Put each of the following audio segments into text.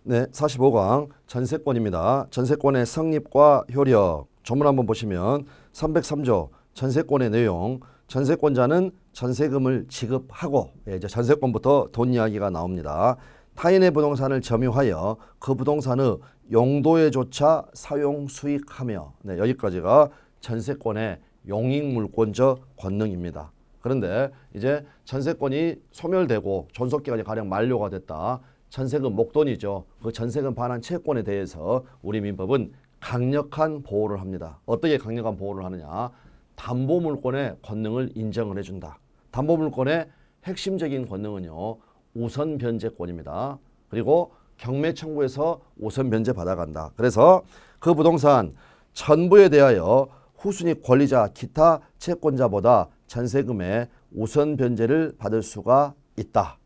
네, 45강 전세권입니다. 전세권의 성립과 효력. 조문 한번 보시면 303조 전세권의 내용. 전세권자는 전세금을 지급하고, 이제 전세권부터 돈 이야기가 나옵니다. 타인의 부동산을 점유하여 그 부동산의 용도에조차 사용 수익하며, 네, 여기까지가 전세권의 용익물권적 권능입니다. 그런데 이제 전세권이 소멸되고 존속기간이 가령 만료가 됐다. 전세금 목돈이죠. 그 전세금 반환 채권에 대해서 우리 민법은 강력한 보호를 합니다. 어떻게 강력한 보호를 하느냐? 담보물권의 권능을 인정을 해준다. 담보물권의 핵심적인 권능은요, 우선 변제권입니다. 그리고 경매 청구에서 우선 변제 받아간다. 그래서 그 부동산 전부에 대하여 후순위 권리자 기타 채권자보다 전세금의 우선 변제를 받을 수가 있다.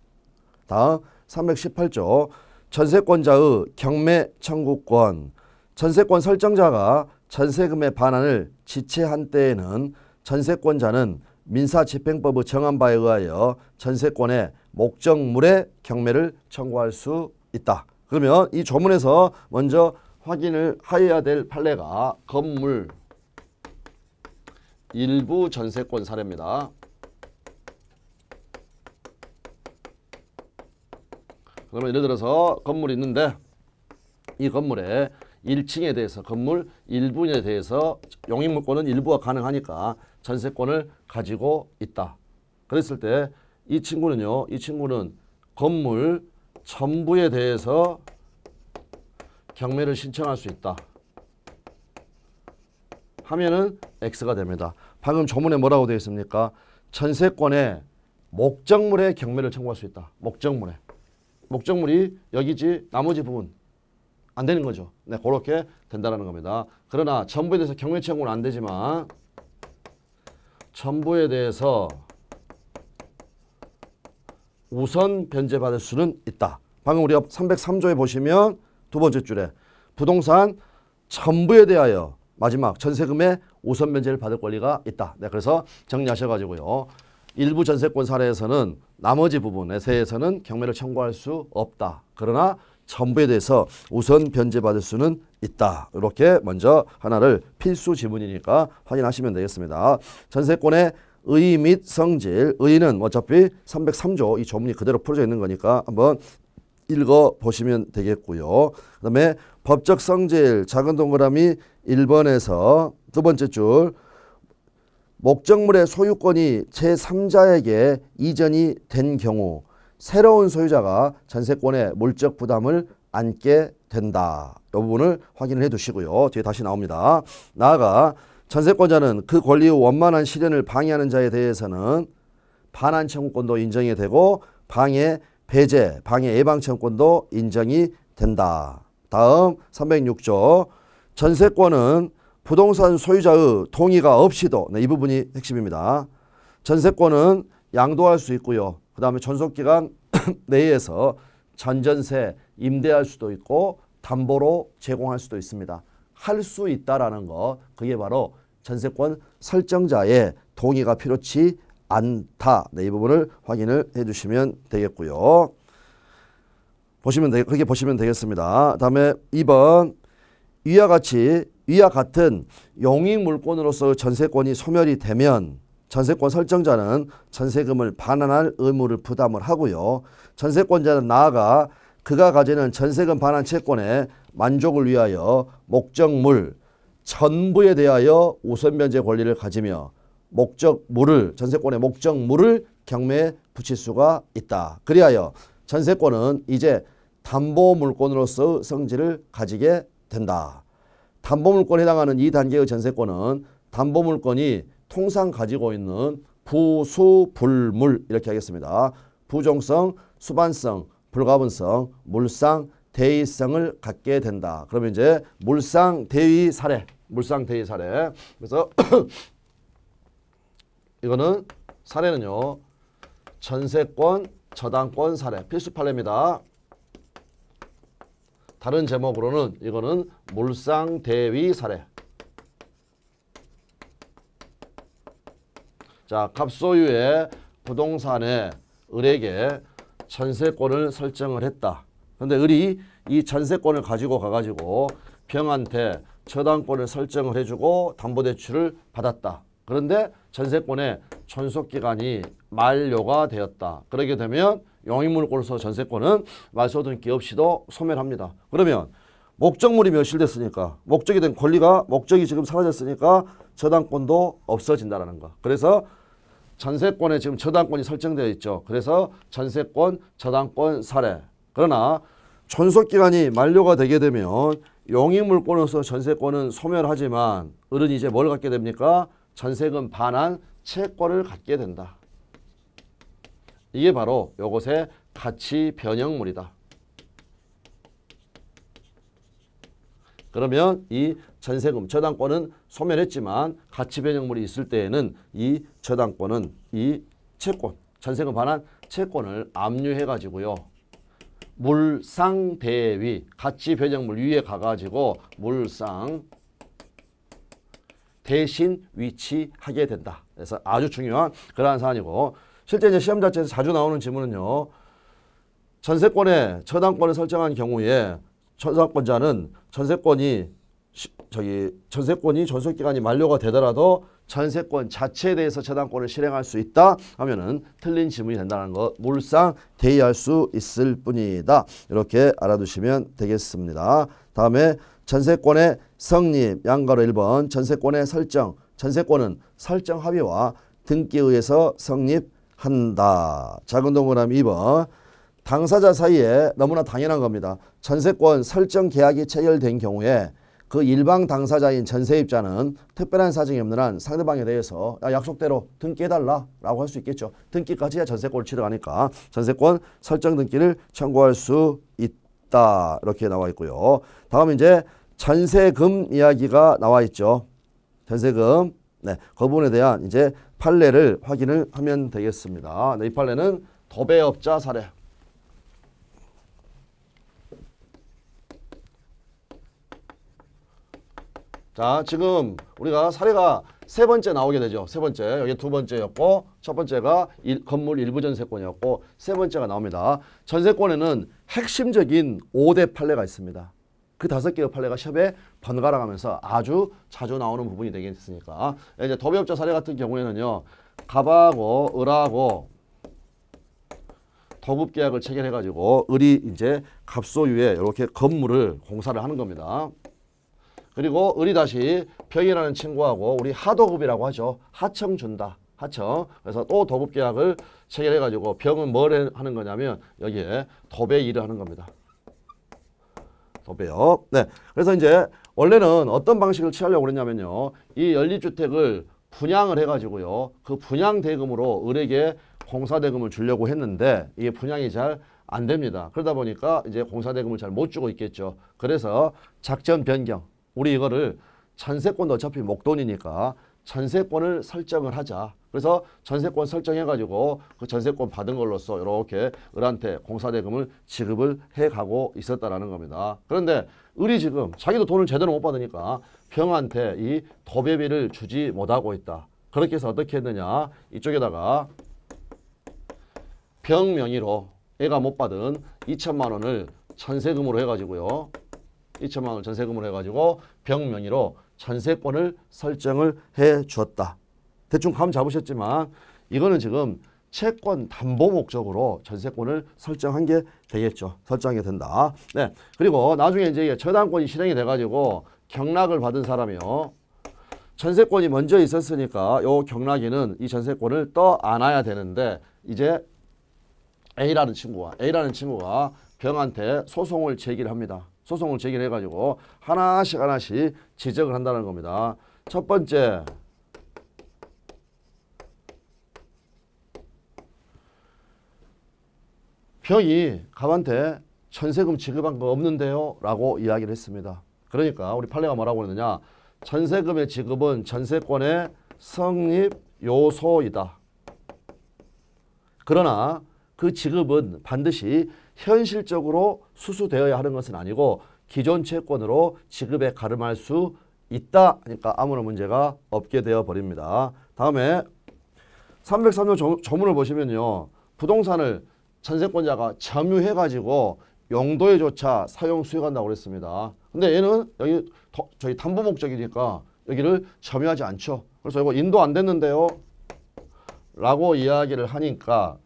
다음 318조 전세권자의 경매 청구권. 전세권 설정자가 전세금의 반환을 지체한 때에는 전세권자는 민사집행법의 정한 바에 의하여 전세권의 목적물의 경매를 청구할 수 있다. 그러면 이 조문에서 먼저 확인을 하여야 될 판례가 건물 일부 전세권 사례입니다. 그러면 예를 들어서 건물이 있는데 이 건물의 1층에 대해서 건물 일부에 대해서 용익물권은 일부가 가능하니까 전세권을 가지고 있다. 그랬을 때 이 친구는요, 이 친구는 건물 전부에 대해서 경매를 신청할 수 있다 하면은 X가 됩니다. 방금 조문에 뭐라고 되어 있습니까? 전세권의 목적물에 경매를 청구할 수 있다. 목적물에. 목적물이 여기지 나머지 부분 안 되는 거죠. 네, 그렇게 된다는 겁니다. 그러나 전부에 대해서 경매 청구는 안 되지만 전부에 대해서 우선 변제받을 수는 있다. 방금 우리가 303조에 보시면 두 번째 줄에 부동산 전부에 대하여 마지막 전세금의 우선 변제를 받을 권리가 있다. 네, 그래서 정리하셔가지고요. 일부 전세권 사례에서는 나머지 부분에 대해서는 경매를 청구할 수 없다. 그러나 전부에 대해서 우선 변제받을 수는 있다. 이렇게 먼저 하나를 필수 지문이니까 확인하시면 되겠습니다. 전세권의 의의 및 성질. 의의는 어차피 303조 이 조문이 그대로 풀어져 있는 거니까 한번 읽어보시면 되겠고요. 그 다음에 법적 성질 작은 동그라미 1번에서 두 번째 줄 목적물의 소유권이 제3자에게 이전이 된 경우 새로운 소유자가 전세권의 물적 부담을 안게 된다. 이 부분을 확인을 해 두시고요. 뒤에 다시 나옵니다. 나아가 전세권자는 그 권리의 원만한 실현을 방해하는 자에 대해서는 반환 청구권도 인정이 되고 방해 배제, 방해 예방 청구권도 인정이 된다. 다음 306조 전세권은 부동산 소유자의 동의가 없이도, 네, 이 부분이 핵심입니다. 전세권은 양도할 수 있고요. 그 다음에 존속기간 내에서 전전세 임대할 수도 있고 담보로 제공할 수도 있습니다. 할 수 있다라는 거, 그게 바로 전세권 설정자의 동의가 필요치 않다. 네, 이 부분을 확인을 해주시면 되겠고요. 그렇게 보시면 되겠습니다. 다음에 2번 위와 같은 용익물권으로서 전세권이 소멸이 되면 전세권 설정자는 전세금을 반환할 의무를 부담을 하고요. 전세권자는 나아가 그가 가지는 전세금 반환 채권의 만족을 위하여 목적물 전부에 대하여 우선 변제 권리를 가지며 전세권의 목적물을 경매에 붙일 수가 있다. 그리하여 전세권은 이제 담보물권으로서 성질을 가지게 된다. 담보물권에 해당하는 이 단계의 전세권은 담보물권이 통상 가지고 있는 부수불물 이렇게 하겠습니다. 부종성, 수반성, 불가분성, 물상, 대의성을 갖게 된다. 그러면 이제 물상, 대의 사례. 그래서 이거는 사례는요. 전세권, 저당권 사례. 필수 판례입니다. 다른 제목으로는 이거는 물상, 대의 사례. 자, 갑소유의 부동산의 을에게 전세권을 설정을 했다. 그런데 을이 이 전세권을 가지고 가가지고 병한테 저당권을 설정을 해주고 담보대출을 받았다. 그런데 전세권의 존속기간이 만료가 되었다. 그렇게 되면 용익물권으로서 전세권은 말소등기 없이도 소멸합니다. 그러면 목적물이 멸실됐으니까 목적이 된 권리가 목적이 지금 사라졌으니까 저당권도 없어진다라는 거. 그래서 전세권에 지금 저당권이 설정되어 있죠. 그래서 전세권, 저당권 사례. 그러나 존속기간이 만료가 되게 되면 용익물권으로서 전세권은 소멸하지만 어른이 이제 뭘 갖게 됩니까? 전세금 반환 채권을 갖게 된다. 이게 바로 요것의 가치 변형물이다. 그러면 이 전세금, 저당권은 소멸했지만 가치 변형물이 있을 때에는 이 저당권은 이 채권, 전세금 반환 채권을 압류해 가지고요. 물상대위, 가치 변형물 위에 가가지고 물상 대신 위치하게 된다. 그래서 아주 중요한 그러한 사안이고, 실제 이제 시험 자체에서 자주 나오는 질문은요. 전세권에 저당권을 설정한 경우에 저당권자는 전세권이 존속기간이 만료가 되더라도 전세권 자체에 대해서 저당권을 실행할 수 있다 하면은 틀린 질문이 된다는 거 물상 대의할 수 있을 뿐이다. 이렇게 알아두시면 되겠습니다. 다음에 전세권의 성립 양가로 1번 전세권의 설정. 전세권은 설정 합의와 등기에 의해서 성립한다. 작은 동그라미 2번 당사자 사이에 너무나 당연한 겁니다. 전세권 설정 계약이 체결된 경우에 그 일방 당사자인 전세입자는 특별한 사정이 없는 한 상대방에 대해서 약속대로 등기해달라 라고 할 수 있겠죠. 등기까지 해야 전세권을 취득하니까 전세권 설정 등기를 청구할 수 있다. 이렇게 나와 있고요. 다음 이제 전세금 이야기가 나와 있죠. 전세금. 네, 그 부분에 대한 이제 판례를 확인을 하면 되겠습니다. 네, 이 판례는 도배업자 사례. 자, 지금 우리가 사례가 세 번째 나오게 되죠. 세 번째. 여기 두 번째였고 첫 번째가 건물 일부 전세권이었고 세 번째가 나옵니다. 전세권에는 핵심적인 5대 판례가 있습니다. 그 5개의 판례가 시험에 번갈아 가면서 아주 자주 나오는 부분이 되겠으니까 이제 도배업자 사례 같은 경우에는요. 갑하고 을하고 도급계약을 체결해가지고 을이 이제 갑소유에 이렇게 건물을 공사를 하는 겁니다. 그리고 을이 다시 병이라는 친구하고 우리 하도급이라고 하죠. 하청 준다. 하청. 그래서 또 도급계약을 체결해가지고 병은 뭘 하는 거냐면 여기에 도배 일을 하는 겁니다. 도배업. 네. 그래서 이제 원래는 어떤 방식을 취하려고 그랬냐면요. 이 연립주택을 분양을 해가지고요. 그 분양 대금으로 을에게 공사대금을 주려고 했는데 이게 분양이 잘 안 됩니다. 그러다 보니까 이제 공사대금을 잘 못 주고 있겠죠. 그래서 작전 변경. 우리 이거를 전세권도 어차피 목돈이니까 전세권을 설정을 하자. 그래서 전세권 설정해가지고 그 전세권 받은 걸로써 이렇게 을한테 공사대금을 지급을 해가고 있었다라는 겁니다. 그런데 을이 지금 자기도 돈을 제대로 못 받으니까 병한테 이 도배비를 주지 못하고 있다. 그렇게 해서 어떻게 했느냐. 이쪽에다가 병 명의로 애가 못 받은 2천만 원을 전세금으로 해가지고요. 2천만 원 전세금으로 해가지고 병 명의로 전세권을 설정을 해 주었다. 대충 감 잡으셨지만 이거는 지금 채권 담보 목적으로 전세권을 설정한 게 되겠죠. 설정하게 된다. 네. 그리고 나중에 이제 저당권이 실행이 돼가지고 경락을 받은 사람이요. 전세권이 먼저 있었으니까 요 경락인은 이 전세권을 떠 안아야 되는데 이제 A라는 친구가 병한테 소송을 제기를 합니다. 소송을 제기해가지고 하나씩 지적을 한다는 겁니다. 첫 번째, 병이 갑한테 전세금 지급한 거 없는데요? 라고 이야기를 했습니다. 그러니까 우리 판례가 뭐라고 그러느냐. 전세금의 지급은 전세권의 성립 요소이다. 그러나 그 지급은 반드시 현실적으로 수수되어야 하는 것은 아니고 기존 채권으로 지급에 가름할 수 있다. 하니까 아무런 문제가 없게 되어 버립니다. 다음에 303조 조문을 보시면요. 부동산을 전세권자가 점유해가지고 용도에 조차 사용 수익한다고 그랬습니다. 근데 얘는 여기 저희 담보 목적이니까 여기를 점유하지 않죠. 그래서 이거 인도 안 됐는데요 라고 이야기를 하니까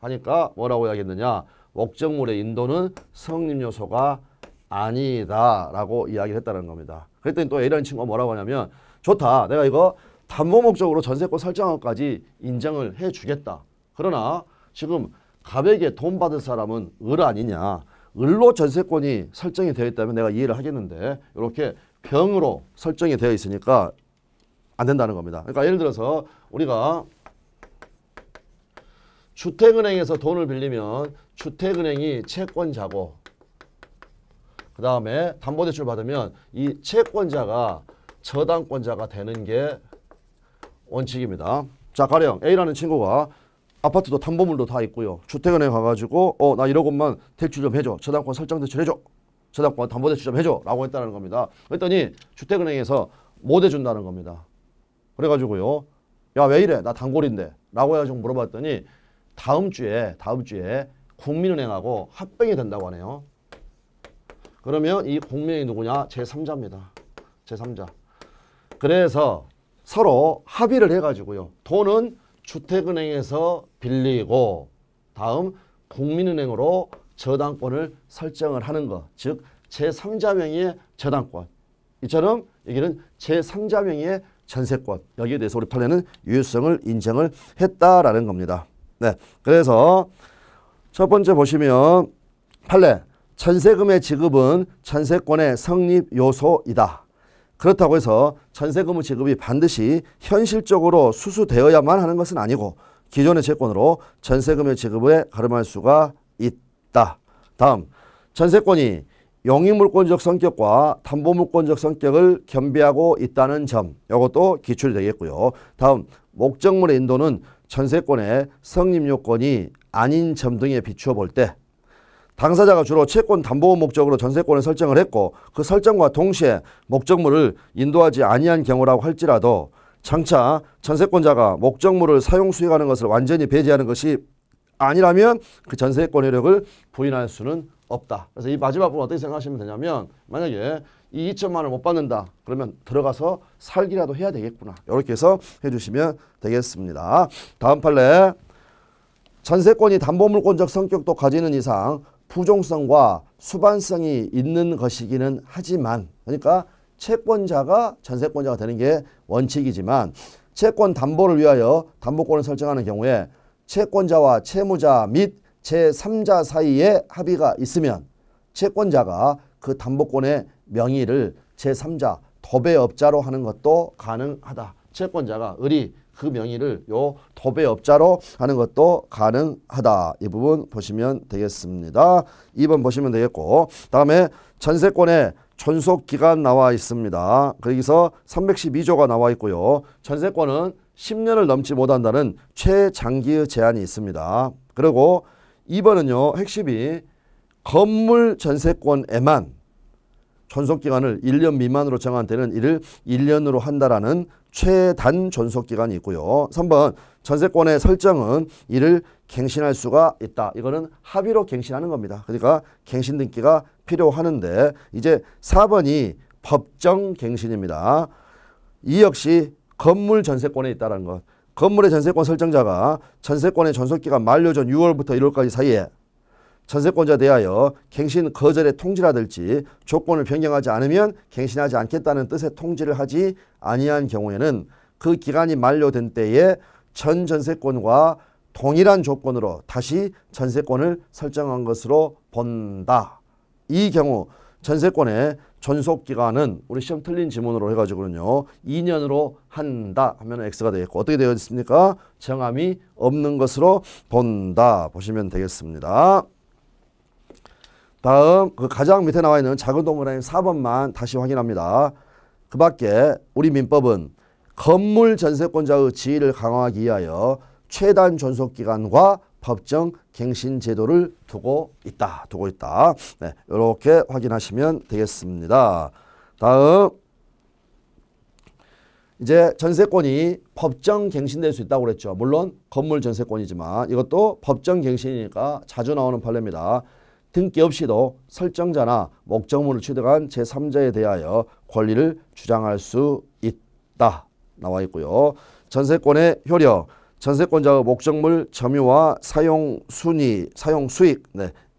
뭐라고 이야기했느냐, 목적물의 인도는 성립 요소가 아니다 라고 이야기를 했다는 겁니다. 그랬더니 또 A라는 친구가 뭐라고 하냐면, 좋다, 내가 이거 담보 목적으로 전세권 설정한 것까지 인정을 해 주겠다. 그러나 지금 갑에게 돈 받을 사람은 을 아니냐, 을로 전세권이 설정이 되어 있다면 내가 이해를 하겠는데 이렇게 병으로 설정이 되어 있으니까 안 된다는 겁니다. 그러니까 예를 들어서 우리가 주택은행에서 돈을 빌리면 주택은행이 채권자고, 그 다음에 담보대출 받으면 이 채권자가 저당권자가 되는 게 원칙입니다. 자, 가령 A라는 친구가 아파트도 담보물도 다 있고요. 주택은행 가가지고 나 1억 원만 대출 좀 해줘. 저당권 설정 대출 해줘. 저당권 담보대출 좀 해줘. 라고 했다는 겁니다. 그랬더니 주택은행에서 못 해준다는 겁니다. 그래가지고요. 야, 왜 이래? 나 단골인데. 라고 해가지고 물어봤더니 다음 주에 국민은행하고 합병이 된다고 하네요. 그러면 이 국민은행이 누구냐? 제3자입니다. 제3자. 그래서 서로 합의를 해가지고요. 돈은 주택은행에서 빌리고 다음 국민은행으로 저당권을 설정을 하는 것. 즉 제3자 명의의 저당권. 이처럼 여기는 제3자 명의의 전세권. 여기에 대해서 우리 판례는 유효성을 인정을 했다라는 겁니다. 네, 그래서 첫 번째 보시면 판례. 전세금의 지급은 전세권의 성립 요소이다. 그렇다고 해서 전세금의 지급이 반드시 현실적으로 수수되어야만 하는 것은 아니고 기존의 채권으로 전세금의 지급에 가름할 수가 있다. 다음, 전세권이 용익물권적 성격과 담보물권적 성격을 겸비하고 있다는 점, 이것도 기출이 되겠고요. 다음, 목적물의 인도는 전세권의 성립 요건이 아닌 점 등에 비추어 볼 때 당사자가 주로 채권 담보 목적으로 전세권을 설정을 했고 그 설정과 동시에 목적물을 인도하지 아니한 경우라고 할지라도 장차 전세권자가 목적물을 사용 수익하는 것을 완전히 배제하는 것이 아니라면 그 전세권 효력을 부인할 수는 없다. 그래서 이 마지막 부분 어떻게 생각하시면 되냐면, 만약에 이 2천만 원을 못 받는다 그러면 들어가서 살기라도 해야 되겠구나, 이렇게 해서 해주시면 되겠습니다. 다음 판례. 전세권이 담보물권적 성격도 가지는 이상 부종성과 수반성이 있는 것이기는 하지만, 그러니까 채권자가 전세권자가 되는 게 원칙이지만 채권 담보를 위하여 담보권을 설정하는 경우에 채권자와 채무자 및 제3자 사이에 합의가 있으면 채권자가 그 담보권의 명의를 제3자 도배업자로 하는 것도 가능하다. 채권자가 을이 그 명의를 요 도배업자로 하는 것도 가능하다. 이 부분 보시면 되겠습니다. 2번 보시면 되겠고, 다음에 전세권의 존속기간 나와 있습니다. 거기서 312조가 나와 있고요. 전세권은 10년을 넘지 못한다는 최장기의 제한이 있습니다. 그리고 2번은요. 핵심이 건물 전세권에만 존속기간을 1년 미만으로 정한 때는 이를 1년으로 한다라는 최단 존속기간이 있고요. 3번 전세권의 설정은 이를 갱신할 수가 있다. 이거는 합의로 갱신하는 겁니다. 그러니까 갱신 등기가 필요하는데, 이제 4번이 법정 갱신입니다. 이 역시 건물 전세권에 있다는 것. 건물의 전세권 설정자가 전세권의 존속기간 만료 전 6월부터 1월까지 사이에 전세권자에 대하여 갱신 거절의 통지라든지 조건을 변경하지 않으면 갱신하지 않겠다는 뜻의 통지를 하지 아니한 경우에는 그 기간이 만료된 때에 전 전세권과 동일한 조건으로 다시 전세권을 설정한 것으로 본다. 이 경우 전세권의 존속기간은 우리 시험 틀린 지문으로 해가지고는요 2년으로 한다 하면 X가 되겠고, 어떻게 되어 있습니까? 정함이 없는 것으로 본다. 보시면 되겠습니다. 다음 그 가장 밑에 나와 있는 작은 동그라미 4번만 다시 확인합니다. 그 밖에 우리 민법은 건물 전세권자의 지위를 강화하기 위하여 최단 존속기간과 법정 갱신 제도를 두고 있다. 네, 이렇게 확인하시면 되겠습니다. 다음 이제 전세권이 법정 갱신될 수 있다고 그랬죠. 물론 건물 전세권이지만 이것도 법정 갱신이니까 자주 나오는 판례입니다. 등기 없이도 설정자나 목적물을 취득한 제3자에 대하여 권리를 주장할 수 있다. 나와 있고요. 전세권의 효력, 전세권자의 목적물 점유와 사용 순위, 사용 수익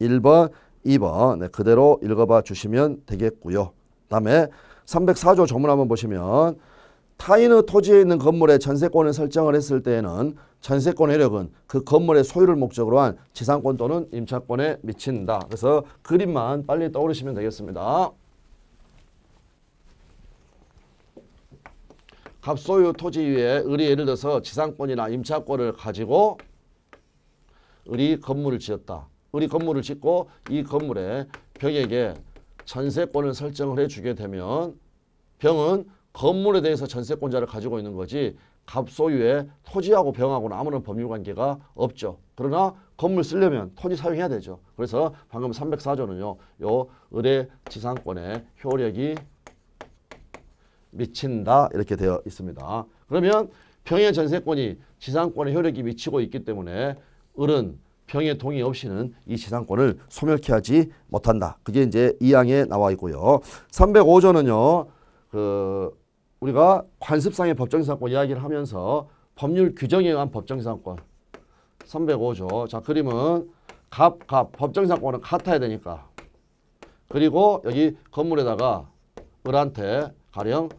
1번, 2번 그대로 읽어봐 주시면 되겠고요. 다음에 304조 조문 한번 보시면 타인의 토지에 있는 건물에 전세권을 설정을 했을 때에는 전세권 효력은 그 건물의 소유를 목적으로 한 지상권 또는 임차권에 미친다. 그래서 그림만 빨리 떠오르시면 되겠습니다. 갑소유 토지 위에 을이 예를 들어서 지상권이나 임차권을 가지고 을이 건물을 지었다. 을이 건물을 짓고 이 건물에 병에게 전세권을 설정을 해주게 되면 병은 건물에 대해서 전세권자를 가지고 있는 거지 갑소유의 토지하고 병하고는 아무런 법률관계가 없죠. 그러나 건물 쓰려면 토지 사용해야 되죠. 그래서 방금 304조는요. 요 을의 지상권에 효력이 미친다 이렇게 되어 있습니다. 그러면 병의 전세권이 지상권에 효력이 미치고 있기 때문에 을은 병의 동의 없이는 이 지상권을 소멸케 하지 못한다. 그게 이제 2항에 나와 있고요. 305조는요. 우리가 관습상의 법정지상권 이야기를 하면서 법률 규정에 의한 법정지상권 305조. 자, 그림은 갑, 법정지상권은 같아야 되니까. 그리고 여기 건물에다가 을한테 가령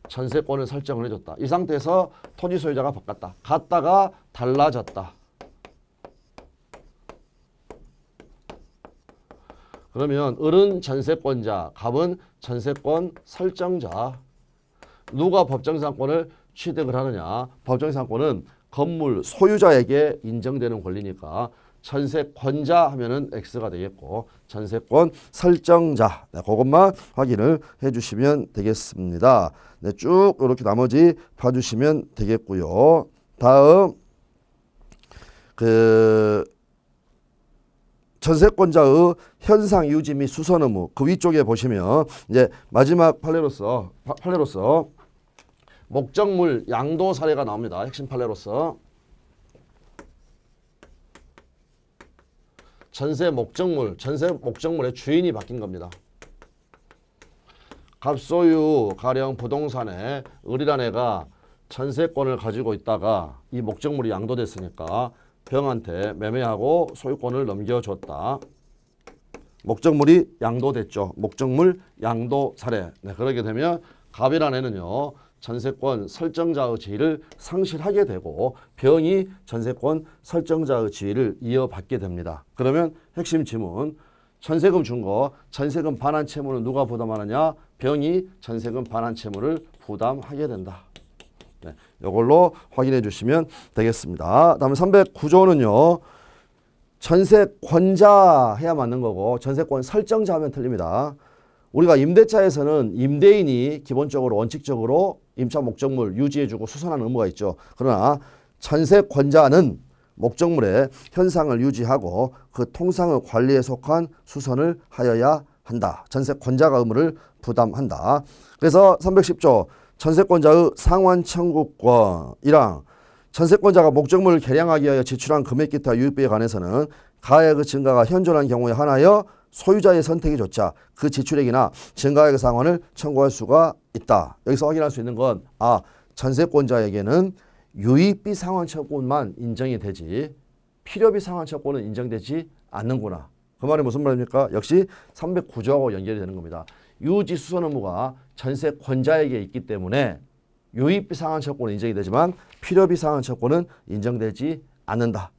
전세권을 설정을 해줬다. 이 상태에서 토지 소유자가 바꿨다. 같다가 달라졌다. 그러면 을은 전세권자, 갑은 전세권 설정자. 누가 법정지상권을 취득을 하느냐. 법정지상권은 건물 소유자에게 인정되는 권리니까 전세권자 하면은 X가 되겠고 전세권 설정자. 네, 그것만 확인을 해주시면 되겠습니다. 네, 쭉 이렇게 나머지 봐주시면 되겠고요. 다음 전세권자의 현상 유지 및 수선 의무 그 위쪽에 보시면 이제 마지막 판례로서 목적물 양도 사례가 나옵니다. 핵심 판례로서 전세 목적물의 주인이 바뀐 겁니다. 갑소유 가령 부동산에 을이란 애가 전세권을 가지고 있다가 이 목적물이 양도됐으니까 병한테 매매하고 소유권을 넘겨줬다. 목적물이 양도됐죠. 목적물 양도 사례. 네, 그러게 되면 갑이란 애는요. 전세권 설정자의 지위를 상실하게 되고 병이 전세권 설정자의 지위를 이어받게 됩니다. 그러면 핵심 지문 전세금 준 거 전세금 반환 채무는 누가 부담하느냐? 병이 전세금 반환 채무를 부담하게 된다. 네, 이걸로 확인해 주시면 되겠습니다. 다음에 309조는요. 전세권자 해야 맞는 거고 전세권 설정자 하면 틀립니다. 우리가 임대차에서는 임대인이 기본적으로 원칙적으로 임차 목적물 유지해주고 수선하는 의무가 있죠. 그러나 전세권자는 목적물의 현상을 유지하고 그 통상의 관리에 속한 수선을 하여야 한다. 전세권자가 의무를 부담한다. 그래서 310조 전세권자의 상환 청구권 1항 전세권자가 목적물을 개량하기 위하여 지출한 금액 기타 유입비에 관해서는 가액의 증가가 현존한 경우에 한하여 소유자의 선택이 조차 그 지출액이나 증가액의 상환을 청구할 수가 있다. 여기서 확인할 수 있는 건 전세권자에게는 유입비 상환 청구만 인정이 되지 필요비 상환 청구는 인정되지 않는구나. 그 말이 무슨 말입니까? 역시 309조하고 연결이 되는 겁니다. 유지 수선 의무가 전세권자에게 있기 때문에 유입비 상환 청구는 인정이 되지만 필요비 상환 청구는 인정되지 않는다.